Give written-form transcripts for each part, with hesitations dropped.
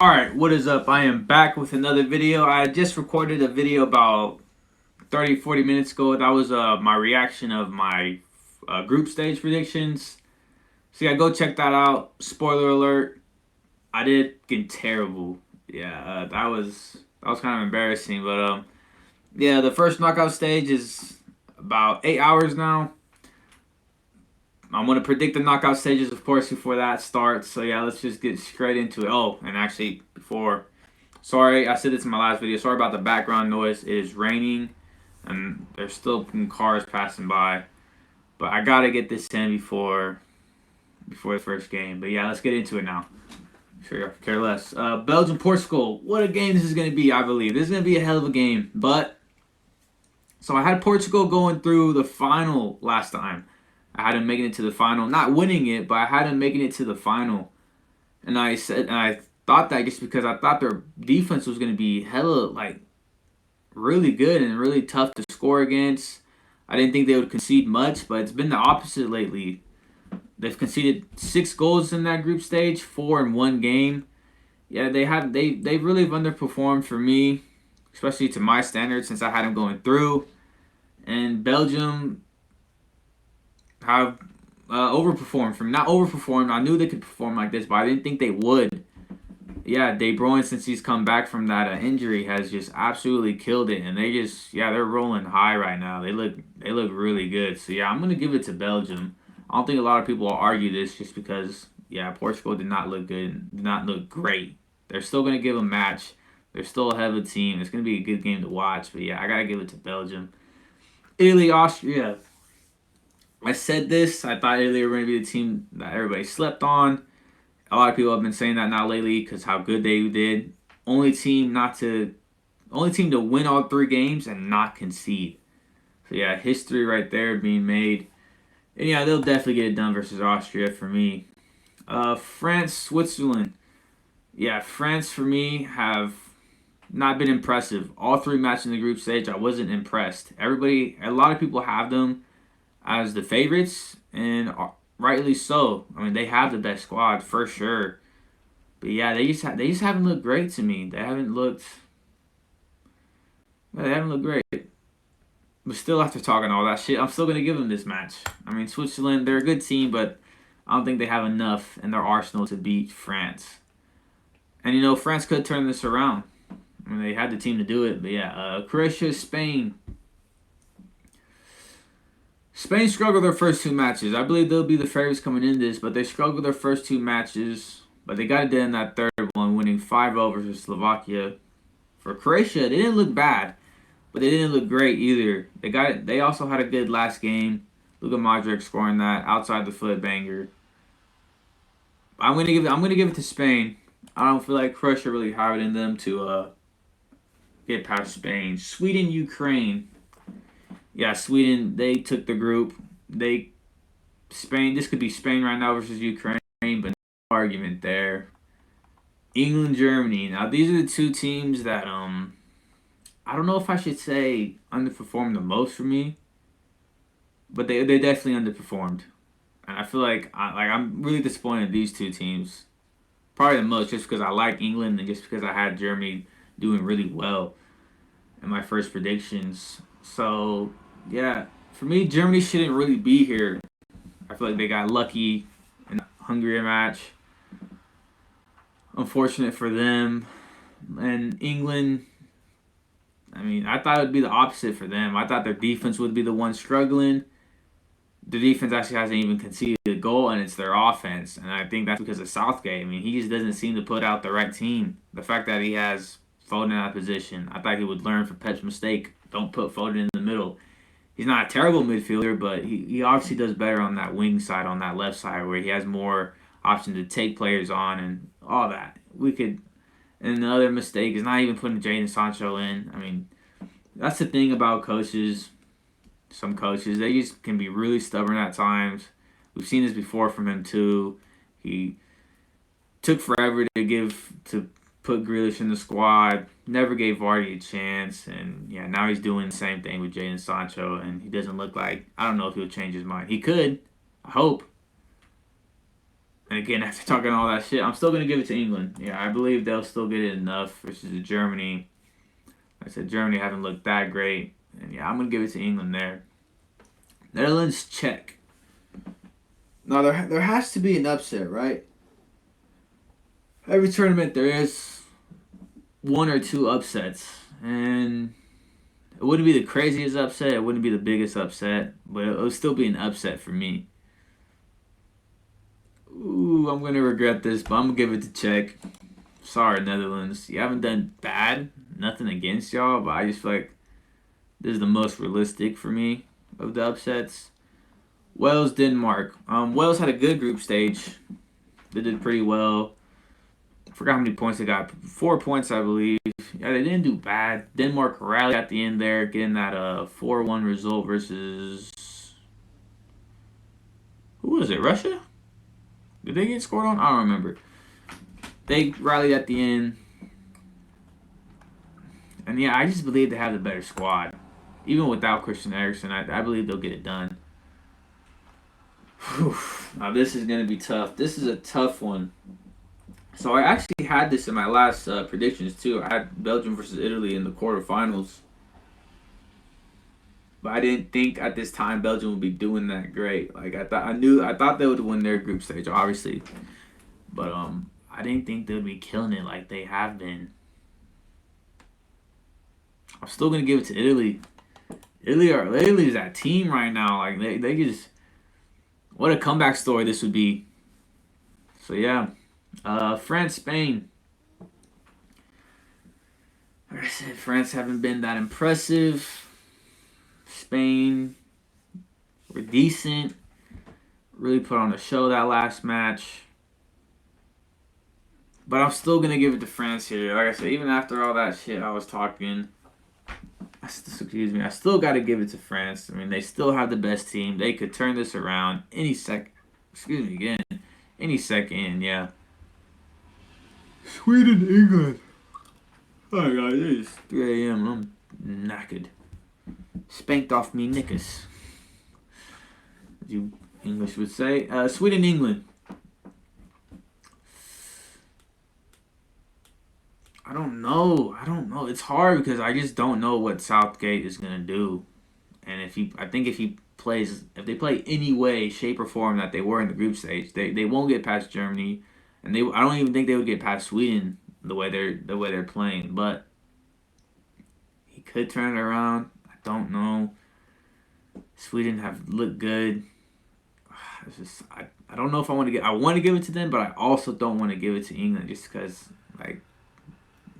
Alright, what is up? I am back with another video. I just recorded a video about 30-40 minutes ago. That was my reaction of my group stage predictions. So yeah, go check that out. Spoiler alert, I did get terrible. Yeah, that was kind of embarrassing. But yeah, the first knockout stage is about 8 hours now. I'm going to predict the knockout stages, of course, before that starts. So yeah, let's just get straight into it. Oh, and actually, before... Sorry, I said this in my last video. Sorry about the background noise. It is raining, and there's still cars passing by. But I gotta get this in before the first game. But yeah, let's get into it now. Sure, care less. Belgium, Portugal. What a game this is gonna be. I believe this is gonna be a hell of a game. But so I had Portugal going through the final last time. I had them making it to the final, not winning it, but I had them making it to the final. And I thought that just because I thought their defense was going to be hella, like, really good and really tough to score against. I didn't think they would concede much, but it's been the opposite lately. They've conceded 6 goals in that group stage, 4 in one game. Yeah, they really have underperformed for me, especially to my standards since I had them going through. And Belgium have overperformed from not overperformed. I knew they could perform like this, but I didn't think they would. Yeah, De Bruyne, since he's come back from that injury, has just absolutely killed it, and they're rolling high right now. They look really good. So yeah, I'm gonna give it to Belgium. I don't think a lot of people will argue this just because yeah, Portugal did not look good, did not look great. They're still gonna give a match. They're still a hell of a team. It's gonna be a good game to watch. But yeah, I gotta give it to Belgium. Italy, Austria. I said this. I thought Italy were gonna be the team that everybody slept on. A lot of people have been saying that now lately because how good they did. Only team not to, only team to win all 3 games and not concede. So yeah, history right there being made. And yeah, they'll definitely get it done versus Austria for me. France, Switzerland. Yeah, France for me have not been impressive. All 3 matches in the group stage, I wasn't impressed. A lot of people have them as the favorites, and rightly so. I mean, they have the best squad for sure. But yeah, they just haven't looked great to me. They haven't looked great. But still, after talking all that shit, I'm still gonna give them this match. I mean, Switzerland, they're a good team, but I don't think they have enough in their arsenal to beat France. And France could turn this around. I mean, they had the team to do it. But yeah, Croatia, Spain. Spain struggled their first 2 matches. I believe they'll be the favorites coming in this, but they struggled their first 2 matches. But they got it done in that third one, winning 5-0 versus Slovakia. For Croatia, they didn't look bad, but they didn't look great either. They got it. They also had a good last game. Luka Modric scoring that outside the foot banger. I'm gonna give it to Spain. I don't feel like Croatia really have it in them to get past Spain. Sweden, Ukraine. Yeah, Sweden, they took the group. Spain, this could be Spain right now versus Ukraine, but no argument there. England, Germany. Now these are the 2 teams that I don't know if I should say underperformed the most for me, but they definitely underperformed. And I feel like I'm really disappointed in these 2 teams. Probably the most just because I like England and just because I had Germany doing really well in my first predictions. So yeah, for me, Germany shouldn't really be here. I feel like they got lucky in the Hungary match. Unfortunate for them. And England, I mean, I thought it would be the opposite for them. I thought their defense would be the one struggling. The defense actually hasn't even conceded a goal, and it's their offense. And I think that's because of Southgate. I mean, he just doesn't seem to put out the right team. The fact that he has Foden in that position, I thought he would learn from Pep's mistake. Don't put Foden in the middle. He's not a terrible midfielder, but he obviously does better on that wing side, on that left side, where he has more option to take players on and all that. And the other mistake is not even putting Jadon Sancho in. I mean, that's the thing about coaches. Some coaches, they just can be really stubborn at times. We've seen this before from him too. He took forever to put Grealish in the squad. Never gave Vardy a chance, and yeah, now he's doing the same thing with Jadon Sancho, and he doesn't look like, I don't know if he'll change his mind. He could, I hope. And again, after talking all that shit, I'm still gonna give it to England. Yeah, I believe they'll still get it enough versus Germany. Like I said, Germany haven't looked that great, and yeah, I'm gonna give it to England there. Netherlands, Czech. Now there has to be an upset, right? Every tournament there is one or two upsets, and it wouldn't be the craziest upset. It wouldn't be the biggest upset, but it would still be an upset for me. Ooh, I'm gonna regret this, but I'm gonna give it to Czech. Sorry, Netherlands. You haven't done bad. Nothing against y'all, but I just feel like this is the most realistic for me of the upsets. Wales, Denmark. Wales had a good group stage. They did pretty well. I forgot how many points they got. 4 points, I believe. Yeah, they didn't do bad. Denmark rallied at the end there, getting that 4-1 result versus who was it? Russia? Did they get scored on? I don't remember. They rallied at the end. And yeah, I just believe they have the better squad. Even without Christian Eriksen, I believe they'll get it done. Whew. Now this is going to be tough. This is a tough one. So I actually had this in my last predictions too. I had Belgium versus Italy in the quarterfinals. But I didn't think at this time Belgium would be doing that great. Like I thought they would win their group stage, obviously. But I didn't think they would be killing it like they have been. I'm still gonna give it to Italy. Italy is that team right now. Like they just what a comeback story this would be. So yeah, France, Spain. Like I said, France haven't been that impressive. Spain were decent. Really put on a show that last match. But I'm still gonna give it to France here. Like I said, even after all that shit I was talking, excuse me, I still got to give it to France. I mean, they still have the best team. They could turn this around any sec. Excuse me again, any second. Yeah. Sweden, England. Oh guys, it is 3 a.m. I'm knackered. Spanked off me knickers, as you English would say. Sweden, England. I don't know. It's hard because I just don't know what Southgate is gonna do. And if they play any way, shape, or form that they were in the group stage, they won't get past Germany, and I don't even think they would get past Sweden the way they're playing. But he could turn it around. I don't know. Sweden have looked good. It's just I don't know if I want to give it to them, but I also don't want to give it to England just because like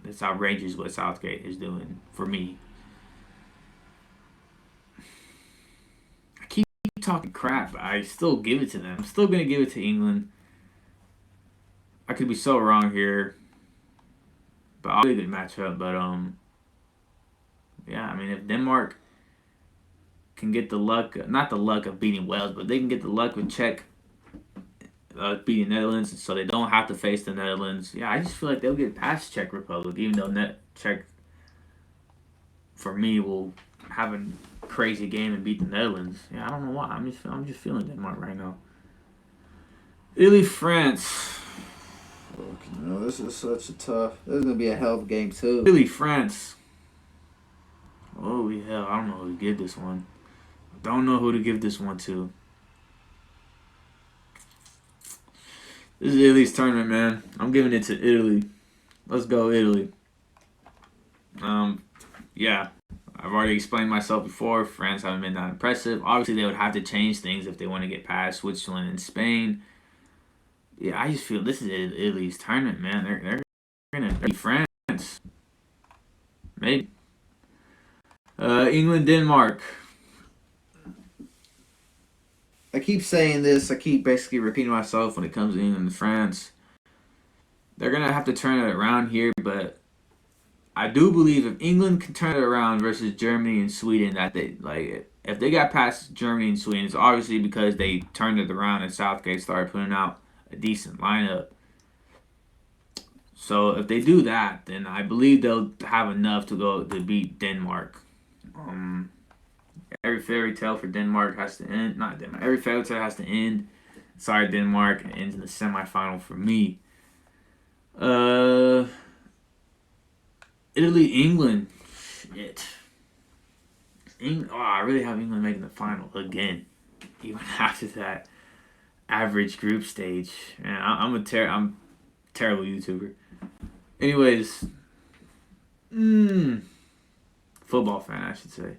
it's outrageous what Southgate is doing for me. I keep talking crap, but I still give it to them. I'm still gonna give it to England. I could be so wrong here, but I'll be a good matchup. But yeah, I mean if Denmark can get the luck, not the luck of beating Wales, but they can get the luck with Czech beating Netherlands, so they don't have to face the Netherlands. Yeah, I just feel like they'll get past Czech Republic, even though Czech for me will have a crazy game and beat the Netherlands. Yeah, I don't know why. I'm just feeling Denmark right now. Italy, France. This is such a tough. This is gonna be a hell of a game too. Italy, France. Holy hell! I don't know who to give this one. Don't know who to give this one to. This is Italy's tournament, man. I'm giving it to Italy. Let's go, Italy. Yeah. I've already explained myself before. France haven't been that impressive. Obviously, they would have to change things if they want to get past Switzerland and Spain. Yeah, I just feel this is Italy's tournament, man. They're gonna beat France. Maybe. England, Denmark. I keep saying this. I keep basically repeating myself when it comes to England and France. They're gonna have to turn it around here, but I do believe if England can turn it around versus Germany and Sweden, that if they got past Germany and Sweden, it's obviously because they turned it around and Southgate started putting out a decent lineup. So if they do that, then I believe they'll have enough to beat Denmark. Every fairy tale for Denmark has to end. Not Denmark. Every fairy tale has to end. Sorry, Denmark. It ends in the semifinal for me. Uh, Italy, England. Shit. Oh, I really have England making the final again, even after that average group stage. Man, I'm a terrible YouTuber. Anyways, football fan, I should say.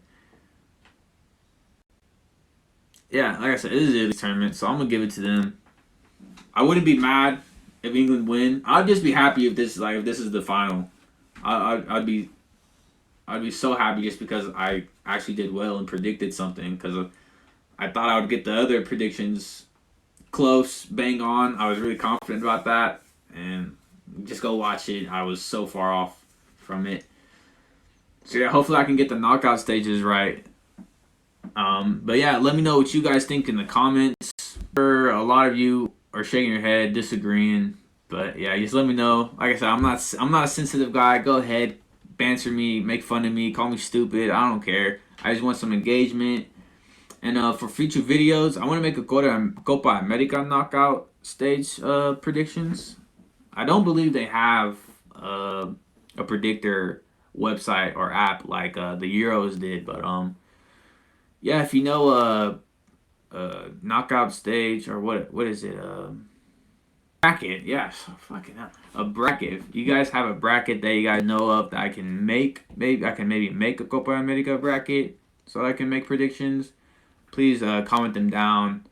Yeah, like I said, it is the tournament, so I'm gonna give it to them. I wouldn't be mad if England win. I'd just be happy if this is the final. I'd be so happy just because I actually did well and predicted something, because I thought I would get the other predictions close, bang on. I was really confident about that, and just go watch it. I was so far off from it. So yeah, hopefully I can get the knockout stages right. But yeah, let me know what you guys think in the comments. A lot of you are shaking your head, disagreeing. But yeah, just let me know. Like I said, I'm not a sensitive guy. Go ahead, banter me, make fun of me, call me stupid. I don't care. I just want some engagement. And for future videos, I want to make a Copa America knockout stage predictions. I don't believe they have a predictor website or app like the Euros did, but yeah, if you know knockout stage, or what is it, bracket, yes, fucking hell, a bracket. If you guys have a bracket that you guys know of that I can make, maybe I can make a Copa America bracket so I can make predictions. Please comment them down.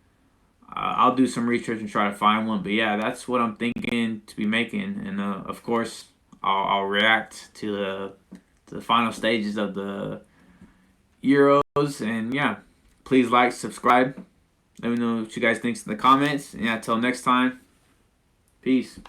I'll do some research and try to find one. But yeah, that's what I'm thinking to be making. And of course, I'll react to the final stages of the Euros. And yeah, please like, subscribe. Let me know what you guys think in the comments. And yeah, until next time, peace.